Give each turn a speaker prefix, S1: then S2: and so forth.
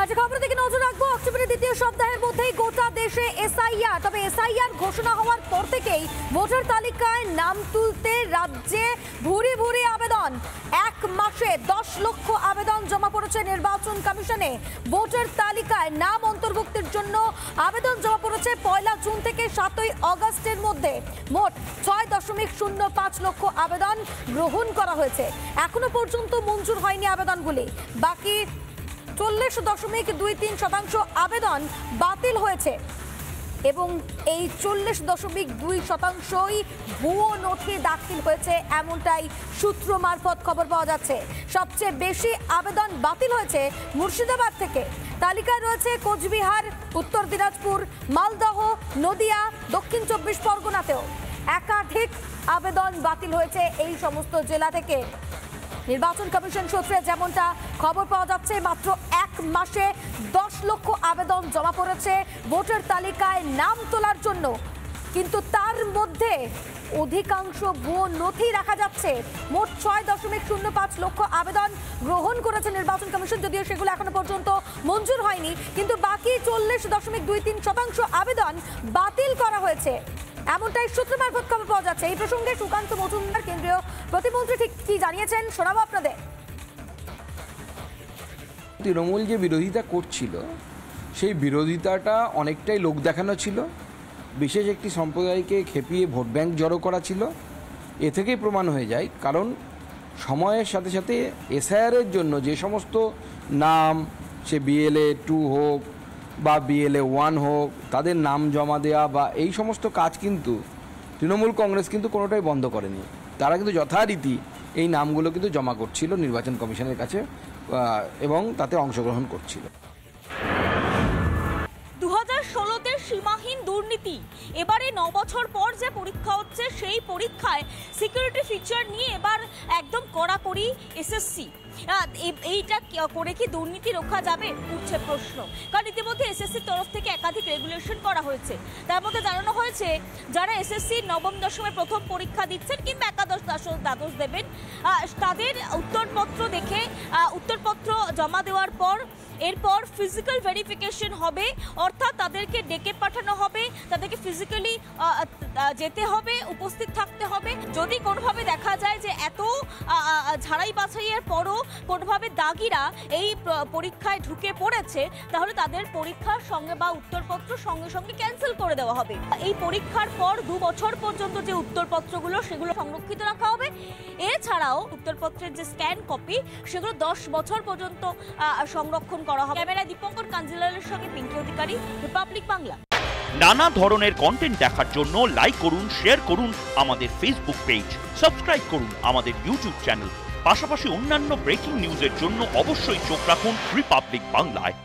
S1: আচ্ছা, খবরের দিকে নজর রাখবো। অক্টোবরের দ্বিতীয় সপ্তাহের মধ্যেই গোটা দেশে এসআইআর। তবে এসআইআর ঘোষণা হওয়ার পর থেকেই ভোটার তালিকায় নাম তুলতে রাজ্যে ভুরি ভুরি আবেদন। এক মাসে 10 লক্ষ আবেদন জমা পড়েছে নির্বাচন কমিশনে। ভোটার তালিকায় নাম অন্তর্ভুক্তির জন্য আবেদন জমা পড়েছে 1 জুন থেকে 7 আগস্টের মধ্যে। মোট 6.05 লক্ষ আবেদন গ্রহণ করা হয়েছে। এখনো পর্যন্ত মঞ্জুর হয়নি আবেদনগুলি। বাকি 40.23% আবেদন বাতিল হয়েছে এবং এই 40.2%ই ভুয়ো নথি দাখিল হয়েছে, এমনটাই সূত্র মারফত খবর পাওয়া যাচ্ছে। সবচেয়ে বেশি আবেদন বাতিল হয়েছে মুর্শিদাবাদ থেকে। তালিকায় রয়েছে কোচবিহার, উত্তর দিনাজপুর, মালদহ, নদিয়া, দক্ষিণ 24 পরগনাতেও একাধিক আবেদন বাতিল হয়েছে এই সমস্ত জেলা থেকে। নির্বাচন কমিশন সূত্রে যেমনটা খবর পাওয়া যাচ্ছে, মাত্র এক মাসে 10 লক্ষ আবেদন জমা পড়েছে ভোটার তালিকায় নাম তোলার জন্য, কিন্তু তার মধ্যে অধিকাংশ ভুয়ো নথি রাখা যাচ্ছে। মোট 6.05 লক্ষ আবেদন গ্রহণ করেছে নির্বাচন কমিশন, যদিও সেগুলো এখনো পর্যন্ত মঞ্জুর হয়নি, কিন্তু বাকি 40.23% আবেদন বাতিল করা হয়েছে, এমনটাই সূত্র মারফত খবর পাওয়া যাচ্ছে। এই প্রসঙ্গে সুকান্ত মজুমদার কেন্দ্রীয় প্রতিমন্ত্রী ঠিক কি জানিয়েছেন শোনাবো আপনাদের।
S2: তৃণমূল যে বিরোধিতা করছিল সেই বিরোধিতাটা অনেকটাই লোক দেখানো ছিল, বিশেষ একটি সম্প্রদায়কে খেপিয়ে ভোট ব্যাংক জড়ো করা ছিল। এ থেকেই প্রমাণ হয়ে যায়, কারণ সময়ের সাথে সাথে এসআইআরের জন্য যে সমস্ত নাম, সে BLA 2 হোক বা BLA 1 হোক, তাদের নাম জমা দেওয়া বা এই সমস্ত কাজ কিন্তু তৃণমূল কংগ্রেস কিন্তু কোনোটাই বন্ধ করেনি। তারা কিন্তু যথারীতি এই নামগুলো কিন্তু জমা করছিল নির্বাচন কমিশনের কাছে এবং তাতে অংশগ্রহণ করছিল।
S3: 2016-তে সীমাহীন দুর্নীতি, এবারে 9 বছর পর যে পরীক্ষা হচ্ছে সেই পরীক্ষায় সিকিউরিটি ফিচার নিয়ে এবার একদম কড়াকড়ি SSC। এইটা করে কি দুর্নীতি রোখা যাবে উঠছে প্রশ্ন, কারণ ইতিমধ্যে SSCর তরফ থেকে একাধিক রেগুলেশন করা হয়েছে। তার মধ্যে জানানো হয়েছে যারা SSC নবম দশমের প্রথম পরীক্ষা দিচ্ছেন কিংবা একাদশ দ্বাদশ দেবেন, তাদের উত্তরপত্র দেখে উত্তরপত্র জমা দেওয়ার পর এরপর ফিজিক্যাল ভেরিফিকেশন হবে, অর্থাৎ তাদেরকে ডেকে পাঠানো হবে, তাদেরকে ফিজিক্যালি যেতে হবে, উপস্থিত থাকতে হবে। যদি কোনোভাবে দেখা যায় যে এত ঝাড়াই বাছাইয়ের পরও কোনোভাবে দাগিরা এই পরীক্ষায় ঢুকে পড়েছে, তাহলে তাদের পরীক্ষার সঙ্গে বা উত্তরপত্র সঙ্গে সঙ্গে ক্যান্সেল করে দেওয়া হবে। এই পরীক্ষার পর 2 বছর পর্যন্ত যে উত্তরপত্রগুলো সেগুলো সংরক্ষিত রাখা হবে। এছাড়াও উত্তরপত্রের যে স্ক্যান কপি সেগুলো 10 বছর পর্যন্ত সংরক্ষণ করা হবে। ক্যামেরায় দীপঙ্কর কাঞ্জিলালের সঙ্গে পিঙ্কি অধিকারী, রিপাবলিক বাংলা।
S4: নানা ধরনের কন্টেন্ট দেখার জন্য লাইক করুন, শেয়ার করুন আমাদের ফেসবুক পেজ, সাবস্ক্রাইব করুন আমাদের ইউটিউব চ্যানেল। পাশাপাশি অন্যান্য ব্রেকিং নিউজের জন্য অবশ্যই চোখ রাখুন রিপাবলিক বাংলায়।